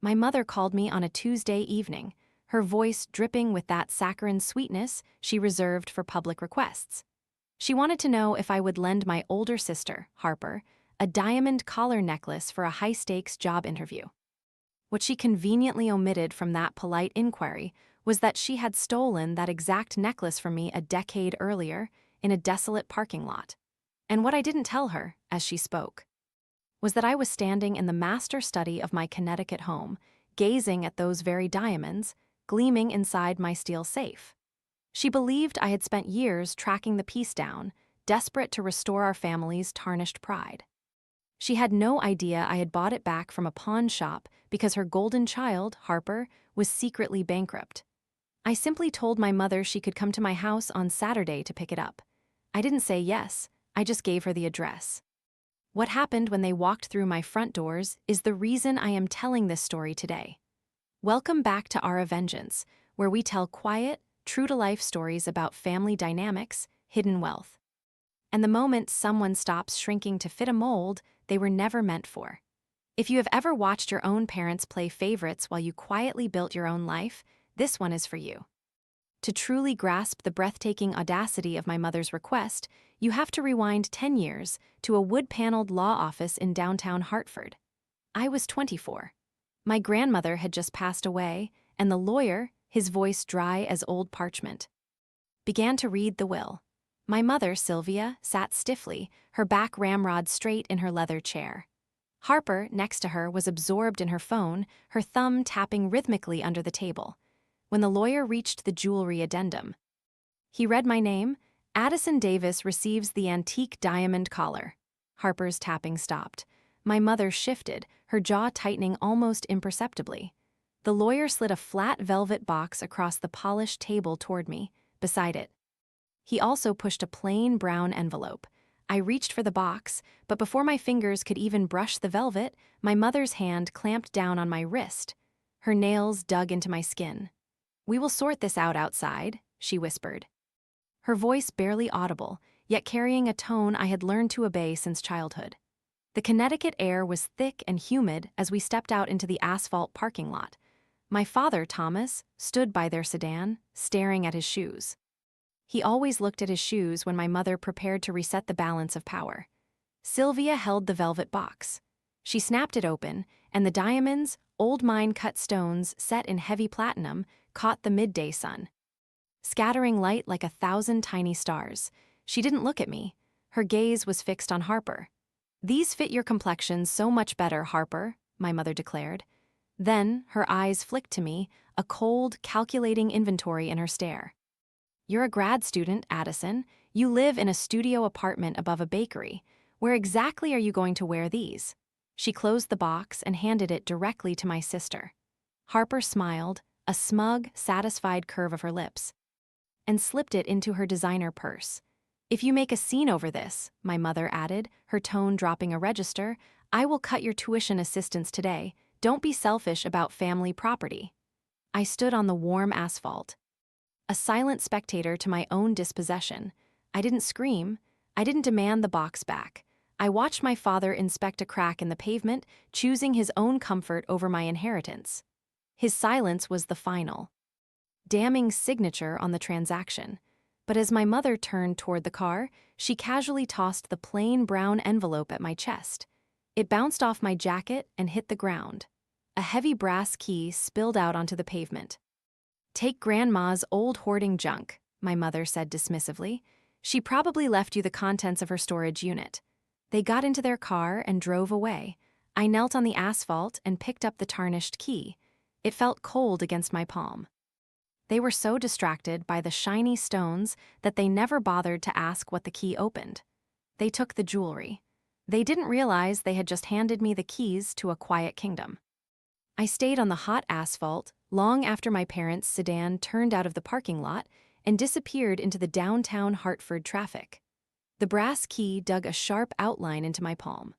My mother called me on a Tuesday evening, her voice dripping with that saccharine sweetness she reserved for public requests. She wanted to know if I would lend my older sister, Harper, a diamond collar necklace for a high-stakes job interview. What she conveniently omitted from that polite inquiry was that she had stolen that exact necklace from me a decade earlier in a desolate parking lot. And what I didn't tell her, as she spoke, was that I was standing in the master study of my Connecticut home, gazing at those very diamonds, gleaming inside my steel safe. She believed I had spent years tracking the piece down, desperate to restore our family's tarnished pride. She had no idea I had bought it back from a pawn shop because her golden child, Harper, was secretly bankrupt. I simply told my mother she could come to my house on Saturday to pick it up. I didn't say yes, I just gave her the address. What happened when they walked through my front doors is the reason I am telling this story today. Welcome back to Aura Vengeance, where we tell quiet, true-to-life stories about family dynamics, hidden wealth, and the moment someone stops shrinking to fit a mold they were never meant for. If you have ever watched your own parents play favorites while you quietly built your own life, this one is for you. To truly grasp the breathtaking audacity of my mother's request, you have to rewind 10 years to a wood-paneled law office in downtown Hartford. I was 24. My grandmother had just passed away, and the lawyer, his voice dry as old parchment, began to read the will. My mother, Sylvia, sat stiffly, her back ramrod straight in her leather chair. Harper, next to her, was absorbed in her phone, her thumb tapping rhythmically under the table. When the lawyer reached the jewelry addendum, he read my name. Addison Davis receives the antique diamond collar. Harper's tapping stopped. My mother shifted, her jaw tightening almost imperceptibly. The lawyer slid a flat velvet box across the polished table toward me, beside it. He also pushed a plain brown envelope. I reached for the box, but before my fingers could even brush the velvet, my mother's hand clamped down on my wrist. Her nails dug into my skin. "We will sort this out outside," she whispered. Her voice barely audible, yet carrying a tone I had learned to obey since childhood. The Connecticut air was thick and humid as we stepped out into the asphalt parking lot. My father, Thomas, stood by their sedan, staring at his shoes. He always looked at his shoes when my mother prepared to reset the balance of power. Sylvia held the velvet box. She snapped it open, and the diamonds, old mine-cut stones set in heavy platinum, caught the midday sun, scattering light like 1,000 tiny stars. She didn't look at me. Her gaze was fixed on Harper. "These fit your complexion so much better, Harper," my mother declared. Then, her eyes flicked to me, a cold, calculating inventory in her stare. "You're a grad student, Addison. You live in a studio apartment above a bakery. Where exactly are you going to wear these?" She closed the box and handed it directly to my sister. Harper smiled, a smug, satisfied curve of her lips, and slipped it into her designer purse. "If you make a scene over this," my mother added, her tone dropping a register, "I will cut your tuition assistance today. Don't be selfish about family property." I stood on the warm asphalt, a silent spectator to my own dispossession. I didn't scream. I didn't demand the box back. I watched my father inspect a crack in the pavement, choosing his own comfort over my inheritance. His silence was the final, damning signature on the transaction. But as my mother turned toward the car, she casually tossed the plain brown envelope at my chest. It bounced off my jacket and hit the ground. A heavy brass key spilled out onto the pavement. "Take Grandma's old hoarding junk," my mother said dismissively. "She probably left you the contents of her storage unit." They got into their car and drove away. I knelt on the asphalt and picked up the tarnished key. It felt cold against my palm. They were so distracted by the shiny stones that they never bothered to ask what the key opened. They took the jewelry. They didn't realize they had just handed me the keys to a quiet kingdom. I stayed on the hot asphalt long after my parents' sedan turned out of the parking lot and disappeared into the downtown Hartford traffic. The brass key dug a sharp outline into my palm.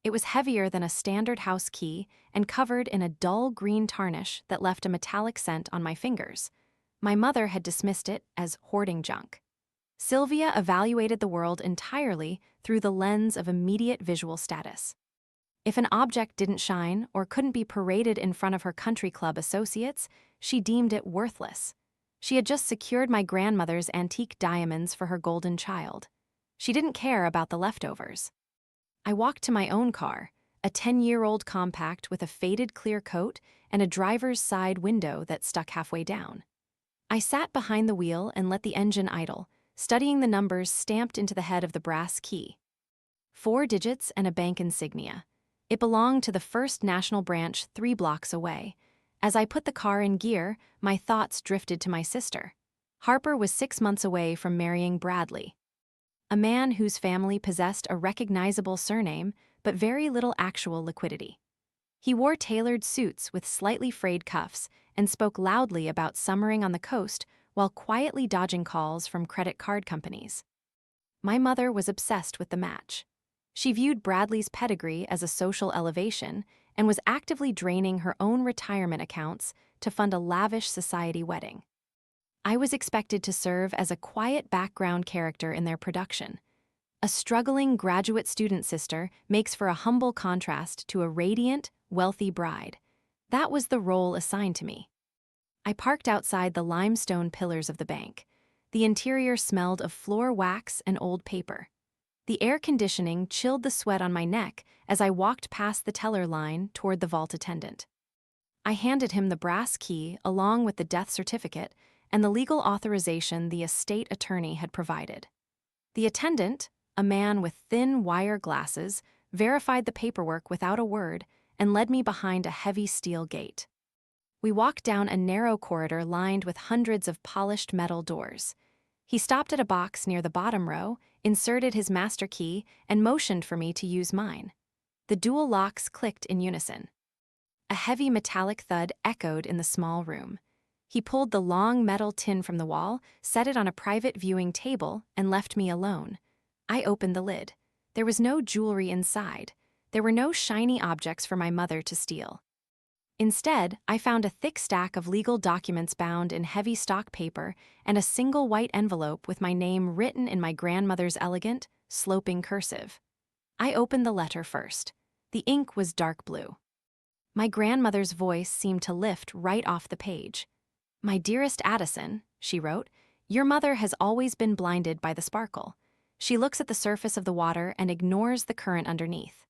It was heavier than a standard house key and covered in a dull green tarnish that left a metallic scent on my fingers. My mother had dismissed it as hoarding junk. Sylvia evaluated the world entirely through the lens of immediate visual status. If an object didn't shine or couldn't be paraded in front of her country club associates, she deemed it worthless. She had just secured my grandmother's antique diamonds for her golden child. She didn't care about the leftovers. I walked to my own car, a 10-year-old compact with a faded clear coat and a driver's side window that stuck halfway down. I sat behind the wheel and let the engine idle, studying the numbers stamped into the head of the brass key. 4 digits and a bank insignia. It belonged to the First National Branch 3 blocks away. As I put the car in gear, my thoughts drifted to my sister. Harper was 6 months away from marrying Bradley, a man whose family possessed a recognizable surname but very little actual liquidity. He wore tailored suits with slightly frayed cuffs and spoke loudly about summering on the coast while quietly dodging calls from credit card companies. My mother was obsessed with the match. She viewed Bradley's pedigree as a social elevation and was actively draining her own retirement accounts to fund a lavish society wedding. I was expected to serve as a quiet background character in their production. A struggling graduate student sister makes for a humble contrast to a radiant, wealthy bride. That was the role assigned to me. I parked outside the limestone pillars of the bank. The interior smelled of floor wax and old paper. The air conditioning chilled the sweat on my neck as I walked past the teller line toward the vault attendant. I handed him the brass key along with the death certificate and the legal authorization the estate attorney had provided. The attendant, a man with thin wire glasses, verified the paperwork without a word and led me behind a heavy steel gate. We walked down a narrow corridor lined with hundreds of polished metal doors. He stopped at a box near the bottom row, inserted his master key, and motioned for me to use mine. The dual locks clicked in unison. A heavy metallic thud echoed in the small room. He pulled the long metal tin from the wall, set it on a private viewing table, and left me alone. I opened the lid. There was no jewelry inside. There were no shiny objects for my mother to steal. Instead, I found a thick stack of legal documents bound in heavy stock paper and a single white envelope with my name written in my grandmother's elegant, sloping cursive. I opened the letter first. The ink was dark blue. My grandmother's voice seemed to lift right off the page. "My dearest Addison," she wrote, "your mother has always been blinded by the sparkle. She looks at the surface of the water and ignores the current underneath.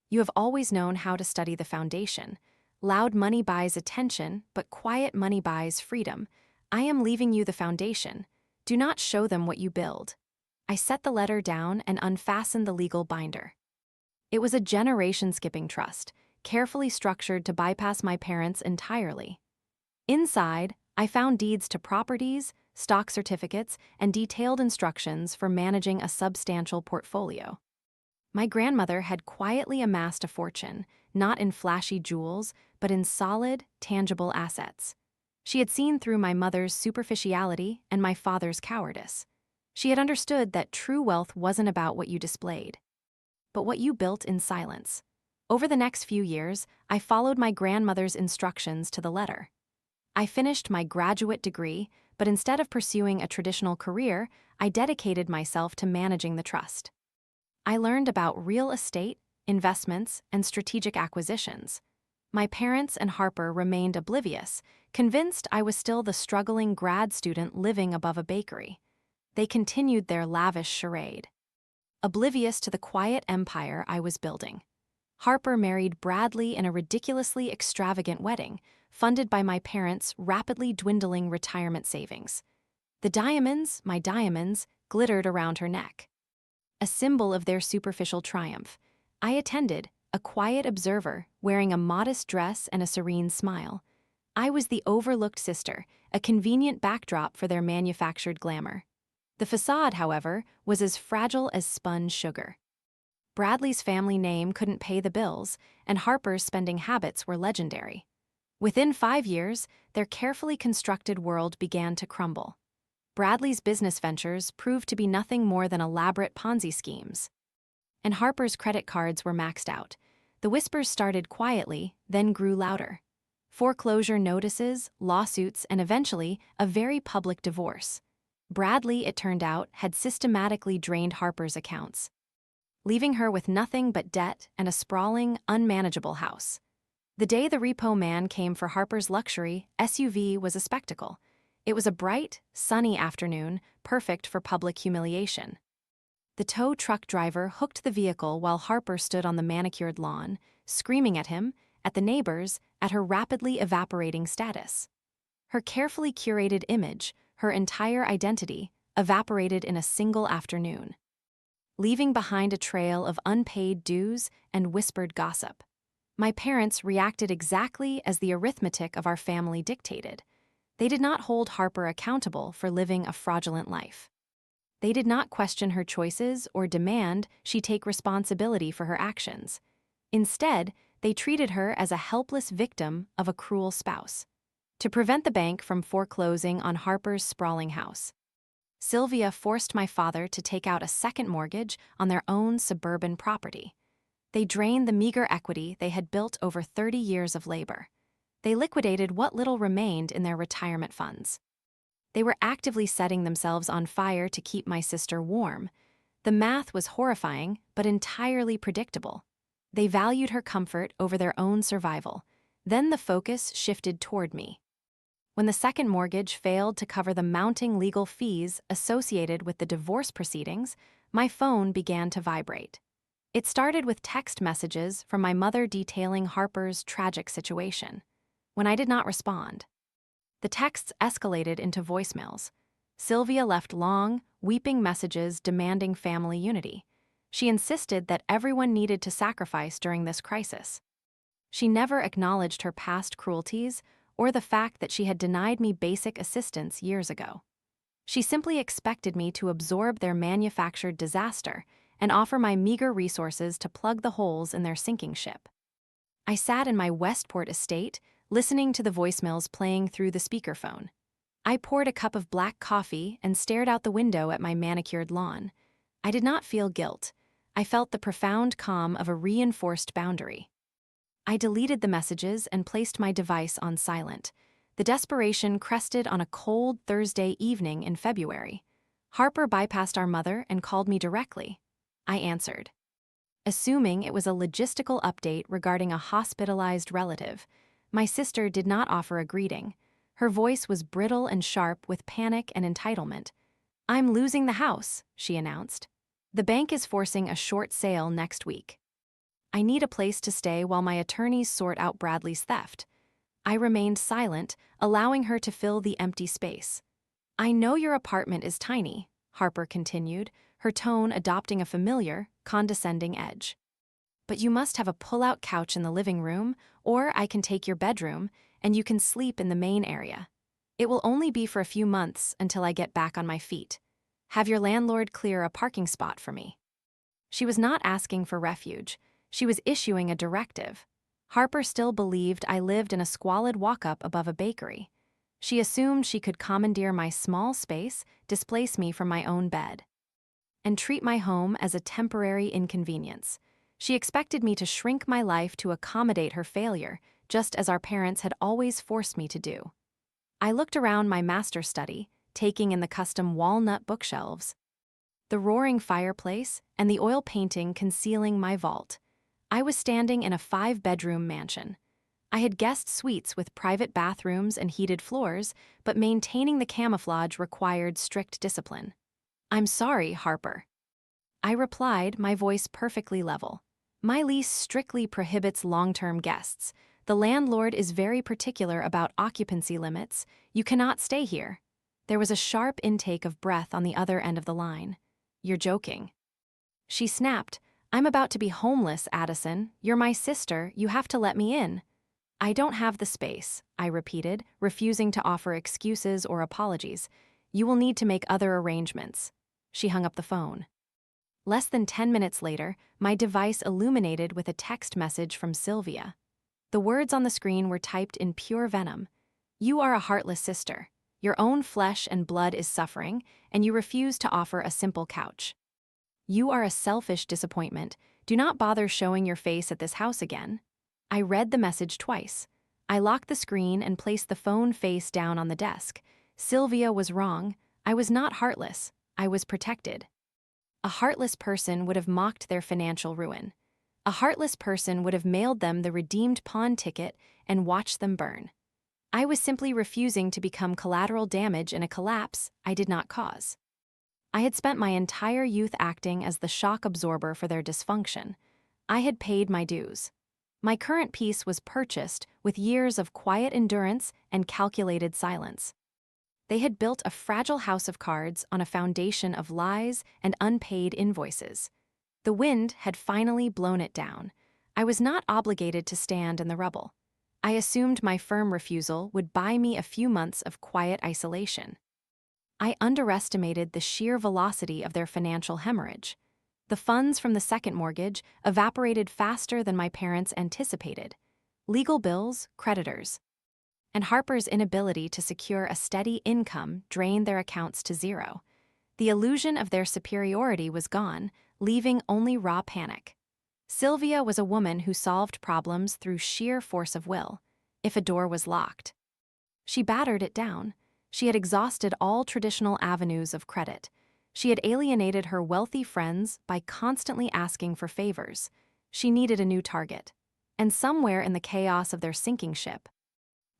You have always known how to study the foundation. Loud money buys attention, but quiet money buys freedom. I am leaving you the foundation. Do not show them what you build." I set the letter down and unfastened the legal binder. It was a generation-skipping trust, carefully structured to bypass my parents entirely. Inside, I found deeds to properties, stock certificates, and detailed instructions for managing a substantial portfolio. My grandmother had quietly amassed a fortune, not in flashy jewels, but in solid, tangible assets. She had seen through my mother's superficiality and my father's cowardice. She had understood that true wealth wasn't about what you displayed, but what you built in silence. Over the next few years, I followed my grandmother's instructions to the letter. I finished my graduate degree, but instead of pursuing a traditional career, I dedicated myself to managing the trust. I learned about real estate, investments, and strategic acquisitions. My parents and Harper remained oblivious, convinced I was still the struggling grad student living above a bakery. They continued their lavish charade, oblivious to the quiet empire I was building. Harper married Bradley in a ridiculously extravagant wedding, funded by my parents' rapidly dwindling retirement savings. The diamonds, my diamonds, glittered around her neck, a symbol of their superficial triumph. I attended, a quiet observer, wearing a modest dress and a serene smile. I was the overlooked sister, a convenient backdrop for their manufactured glamour. The facade, however, was as fragile as spun sugar. Bradley's family name couldn't pay the bills, and Harper's spending habits were legendary. Within 5 years, their carefully constructed world began to crumble. Bradley's business ventures proved to be nothing more than elaborate Ponzi schemes. And Harper's credit cards were maxed out. The whispers started quietly, then grew louder. Foreclosure notices, lawsuits, and eventually, a very public divorce. Bradley, it turned out, had systematically drained Harper's accounts. leaving her with nothing but debt and a sprawling, unmanageable house. The day the repo man came for Harper's luxury SUV was a spectacle. It was a bright, sunny afternoon, perfect for public humiliation. The tow truck driver hooked the vehicle while Harper stood on the manicured lawn, screaming at him, at the neighbors, at her rapidly evaporating status. Her carefully curated image, her entire identity, evaporated in a single afternoon, leaving behind a trail of unpaid dues and whispered gossip. My parents reacted exactly as the arithmetic of our family dictated. They did not hold Harper accountable for living a fraudulent life. They did not question her choices or demand she take responsibility for her actions. Instead, they treated her as a helpless victim of a cruel spouse. To prevent the bank from foreclosing on Harper's sprawling house, Sylvia forced my father to take out a second mortgage on their own suburban property. They drained the meager equity they had built over 30 years of labor. They liquidated what little remained in their retirement funds. They were actively setting themselves on fire to keep my sister warm. The math was horrifying, but entirely predictable. They valued her comfort over their own survival. Then the focus shifted toward me. When the second mortgage failed to cover the mounting legal fees associated with the divorce proceedings, my phone began to vibrate. It started with text messages from my mother detailing Harper's tragic situation. When I did not respond, the texts escalated into voicemails. Sylvia left long, weeping messages demanding family unity. She insisted that everyone needed to sacrifice during this crisis. She never acknowledged her past cruelties or the fact that she had denied me basic assistance years ago. She simply expected me to absorb their manufactured disaster and offer my meager resources to plug the holes in their sinking ship. I sat in my Westport estate, listening to the voicemails playing through the speakerphone. I poured a cup of black coffee and stared out the window at my manicured lawn. I did not feel guilt. I felt the profound calm of a reinforced boundary. I deleted the messages and placed my device on silent. The desperation crested on a cold Thursday evening in February. Harper bypassed our mother and called me directly. I answered, assuming it was a logistical update regarding a hospitalized relative. My sister did not offer a greeting. Her voice was brittle and sharp with panic and entitlement. "I'm losing the house," she announced. "The bank is forcing a short sale next week. I need a place to stay while my attorneys sort out Bradley's theft." I remained silent, allowing her to fill the empty space. "I know your apartment is tiny," Harper continued, her tone adopting a familiar, condescending edge. "But you must have a pull-out couch in the living room, or I can take your bedroom, and you can sleep in the main area. It will only be for a few months until I get back on my feet. Have your landlord clear a parking spot for me." She was not asking for refuge. She was issuing a directive. Harper still believed I lived in a squalid walk-up above a bakery. She assumed she could commandeer my small space, displace me from my own bed, and treat my home as a temporary inconvenience. She expected me to shrink my life to accommodate her failure, just as our parents had always forced me to do. I looked around my master study, taking in the custom walnut bookshelves, the roaring fireplace, and the oil painting concealing my vault. I was standing in a 5-bedroom mansion. I had guest suites with private bathrooms and heated floors, but maintaining the camouflage required strict discipline. "I'm sorry, Harper," I replied, my voice perfectly level. "My lease strictly prohibits long-term guests. The landlord is very particular about occupancy limits. You cannot stay here." There was a sharp intake of breath on the other end of the line. "You're joking." She snapped, "I'm about to be homeless, Addison. You're my sister. You have to let me in." "I don't have the space," I repeated, refusing to offer excuses or apologies. "You will need to make other arrangements." She hung up the phone. Less than 10 minutes later, my device illuminated with a text message from Sylvia. The words on the screen were typed in pure venom. "You are a heartless sister. Your own flesh and blood is suffering, and you refuse to offer a simple couch. You are a selfish disappointment. Do not bother showing your face at this house again." I read the message twice. I locked the screen and placed the phone face down on the desk. Sylvia was wrong. I was not heartless. I was protected. A heartless person would have mocked their financial ruin. A heartless person would have mailed them the redeemed pawn ticket and watched them burn. I was simply refusing to become collateral damage in a collapse I did not cause. I had spent my entire youth acting as the shock absorber for their dysfunction. I had paid my dues. My current peace was purchased with years of quiet endurance and calculated silence. They had built a fragile house of cards on a foundation of lies and unpaid invoices. The wind had finally blown it down. I was not obligated to stand in the rubble. I assumed my firm refusal would buy me a few months of quiet isolation. I underestimated the sheer velocity of their financial hemorrhage. The funds from the second mortgage evaporated faster than my parents anticipated. Legal bills, creditors, and Harper's inability to secure a steady income drained their accounts to zero. The illusion of their superiority was gone, leaving only raw panic. Sylvia was a woman who solved problems through sheer force of will. If a door was locked, she battered it down. She had exhausted all traditional avenues of credit. She had alienated her wealthy friends by constantly asking for favors. She needed a new target. And somewhere in the chaos of their sinking ship,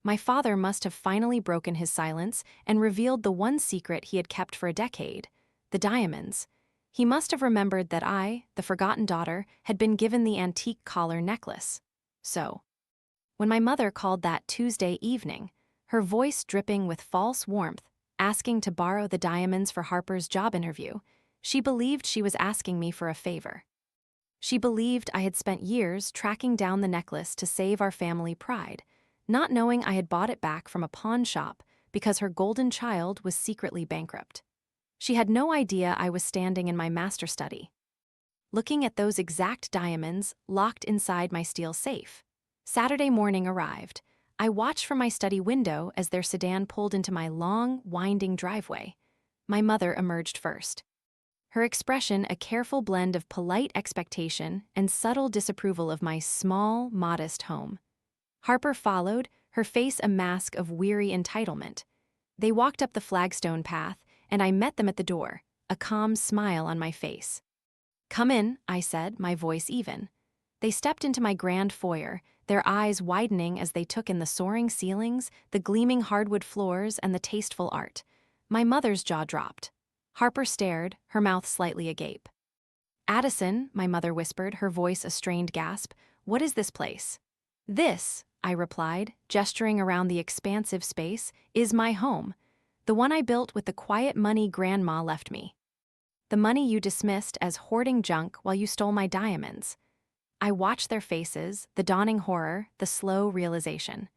my father must have finally broken his silence and revealed the one secret he had kept for a decade: the diamonds. He must have remembered that I, the forgotten daughter, had been given the antique collar necklace. So, when my mother called that Tuesday evening, her voice dripping with false warmth, asking to borrow the diamonds for Harper's job interview, she believed she was asking me for a favor. She believed I had spent years tracking down the necklace to save our family pride, not knowing I had bought it back from a pawn shop because her golden child was secretly bankrupt. She had no idea I was standing in my master study, looking at those exact diamonds locked inside my steel safe. Saturday morning arrived. I watched from my study window as their sedan pulled into my long, winding driveway. My mother emerged first. Her expression a careful blend of polite expectation and subtle disapproval of my small, modest home. Harper followed, her face a mask of weary entitlement. They walked up the flagstone path, and I met them at the door, a calm smile on my face. "Come in," I said, my voice even. They stepped into my grand foyer, their eyes widening as they took in the soaring ceilings, the gleaming hardwood floors, and the tasteful art. My mother's jaw dropped. Harper stared, her mouth slightly agape. "Addison," my mother whispered, her voice a strained gasp, "what is this place?" "This," I replied, gesturing around the expansive space, "is my home. The one I built with the quiet money Grandma left me. The money you dismissed as hoarding junk while you stole my diamonds." I watched their faces, the dawning horror, the slow realization.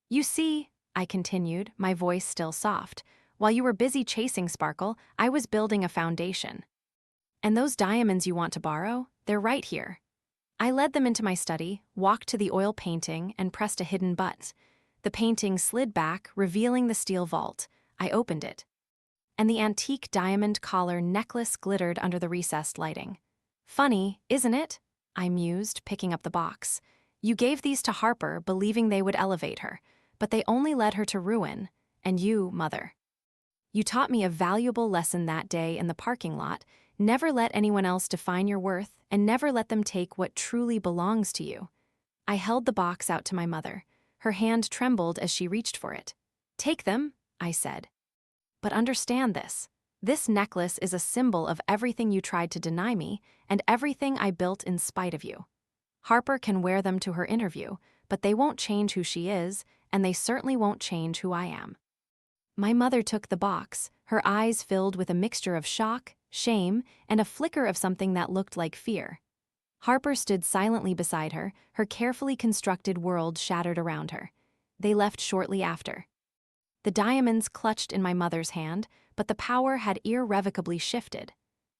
"You see," I continued, my voice still soft, "while you were busy chasing sparkle, I was building a foundation. And those diamonds you want to borrow, they're right here." I led them into my study, walked to the oil painting, and pressed a hidden button. The painting slid back, revealing the steel vault. I opened it, and the antique diamond collar necklace glittered under the recessed lighting. "Funny, isn't it?" I mused, picking up the box. "You gave these to Harper, believing they would elevate her, but they only led her to ruin. And you, Mother. You taught me a valuable lesson that day in the parking lot. Never let anyone else define your worth, and never let them take what truly belongs to you." I held the box out to my mother. Her hand trembled as she reached for it. "Take them," I said. "But understand this. This necklace is a symbol of everything you tried to deny me, and everything I built in spite of you. Harper can wear them to her interview, but they won't change who she is, and they certainly won't change who I am." My mother took the box, her eyes filled with a mixture of shock, shame, and a flicker of something that looked like fear. Harper stood silently beside her, her carefully constructed world shattered around her. They left shortly after. The diamonds clutched in my mother's hand, but the power had irrevocably shifted.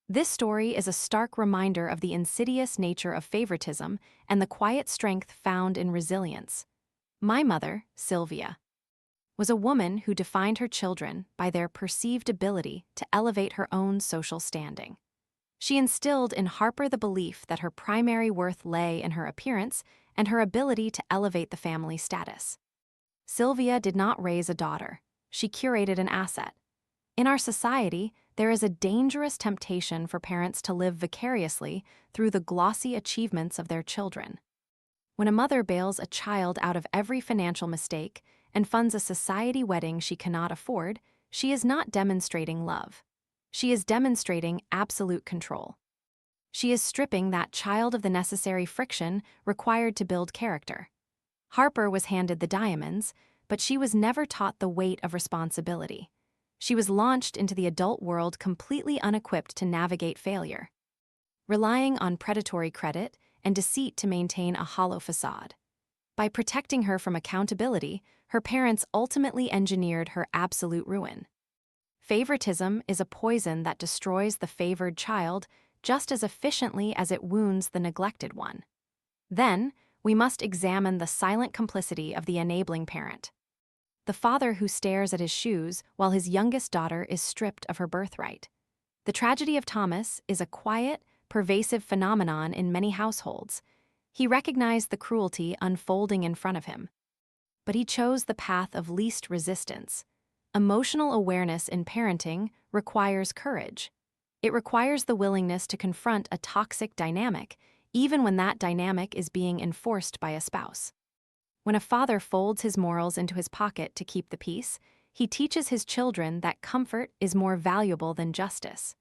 This story is a stark reminder of the insidious nature of favoritism and the quiet strength found in resilience. My mother, Sylvia, was a woman who defined her children by their perceived ability to elevate her own social standing. She instilled in Harper the belief that her primary worth lay in her appearance and her ability to elevate the family status. Sylvia did not raise a daughter. She curated an asset. In our society, there is a dangerous temptation for parents to live vicariously through the glossy achievements of their children. When a mother bails a child out of every financial mistake and funds a society wedding she cannot afford, she is not demonstrating love. She is demonstrating absolute control. She is stripping that child of the necessary friction required to build character. Harper was handed the diamonds, but she was never taught the weight of responsibility. She was launched into the adult world completely unequipped to navigate failure, relying on predatory credit and deceit to maintain a hollow facade. By protecting her from accountability, her parents ultimately engineered her absolute ruin. Favoritism is a poison that destroys the favored child just as efficiently as it wounds the neglected one. Then, we must examine the silent complicity of the enabling parent. The father who stares at his shoes while his youngest daughter is stripped of her birthright. The tragedy of Thomas is a quiet, pervasive phenomenon in many households. He recognized the cruelty unfolding in front of him, but he chose the path of least resistance. Emotional awareness in parenting requires courage. It requires the willingness to confront a toxic dynamic, even when that dynamic is being enforced by a spouse. When a father folds his morals into his pocket to keep the peace, he teaches his children that comfort is more valuable than justice.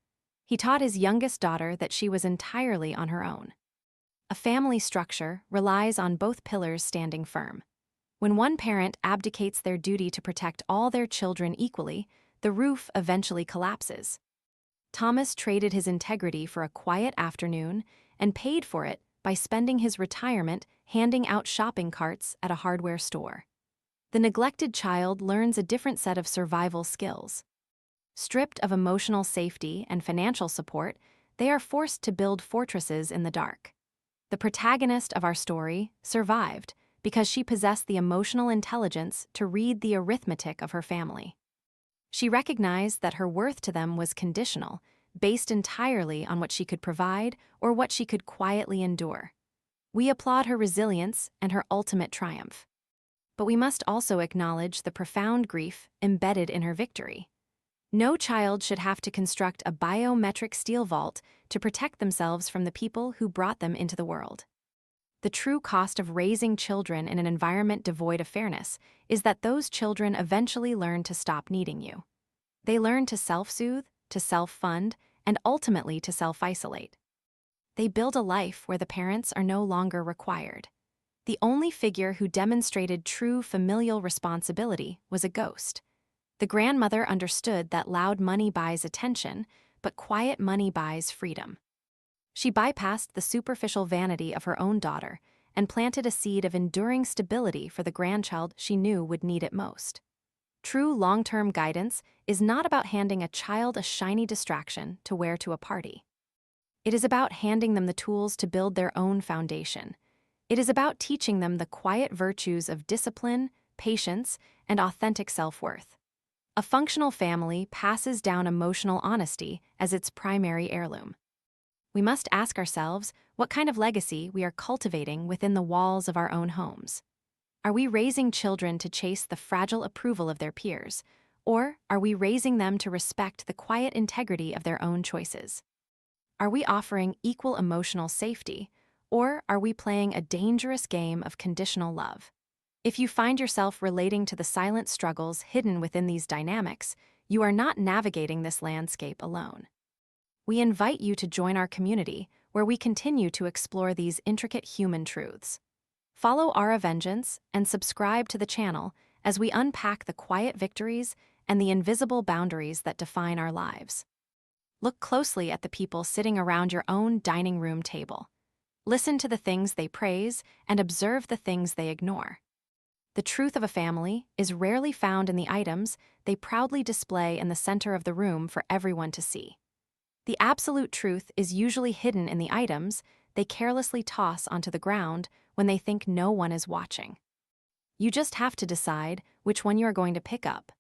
He taught his youngest daughter that she was entirely on her own. A family structure relies on both pillars standing firm. When one parent abdicates their duty to protect all their children equally, the roof eventually collapses. Thomas traded his integrity for a quiet afternoon and paid for it by spending his retirement handing out shopping carts at a hardware store. The neglected child learns a different set of survival skills. Stripped of emotional safety and financial support, they are forced to build fortresses in the dark. The protagonist of our story survived because she possessed the emotional intelligence to read the arithmetic of her family. She recognized that her worth to them was conditional, based entirely on what she could provide or what she could quietly endure. We applaud her resilience and her ultimate triumph. But we must also acknowledge the profound grief embedded in her victory. No child should have to construct a biometric steel vault to protect themselves from the people who brought them into the world. The true cost of raising children in an environment devoid of fairness is that those children eventually learn to stop needing you. They learn to self-soothe, to self-fund, and ultimately to self-isolate. They build a life where the parents are no longer required. The only figure who demonstrated true familial responsibility was a ghost. The grandmother understood that loud money buys attention, but quiet money buys freedom. She bypassed the superficial vanity of her own daughter and planted a seed of enduring stability for the grandchild she knew would need it most. True long-term guidance is not about handing a child a shiny distraction to wear to a party. It is about handing them the tools to build their own foundation. It is about teaching them the quiet virtues of discipline, patience, and authentic self-worth. A functional family passes down emotional honesty as its primary heirloom. We must ask ourselves what kind of legacy we are cultivating within the walls of our own homes. Are we raising children to chase the fragile approval of their peers, or are we raising them to respect the quiet integrity of their own choices? Are we offering equal emotional safety, or are we playing a dangerous game of conditional love? If you find yourself relating to the silent struggles hidden within these dynamics, you are not navigating this landscape alone. We invite you to join our community, where we continue to explore these intricate human truths. Follow Aura Vengeance and subscribe to the channel as we unpack the quiet victories and the invisible boundaries that define our lives. Look closely at the people sitting around your own dining room table. Listen to the things they praise and observe the things they ignore. The truth of a family is rarely found in the items they proudly display in the center of the room for everyone to see. The absolute truth is usually hidden in the items they carelessly toss onto the ground when they think no one is watching. You just have to decide which one you are going to pick up.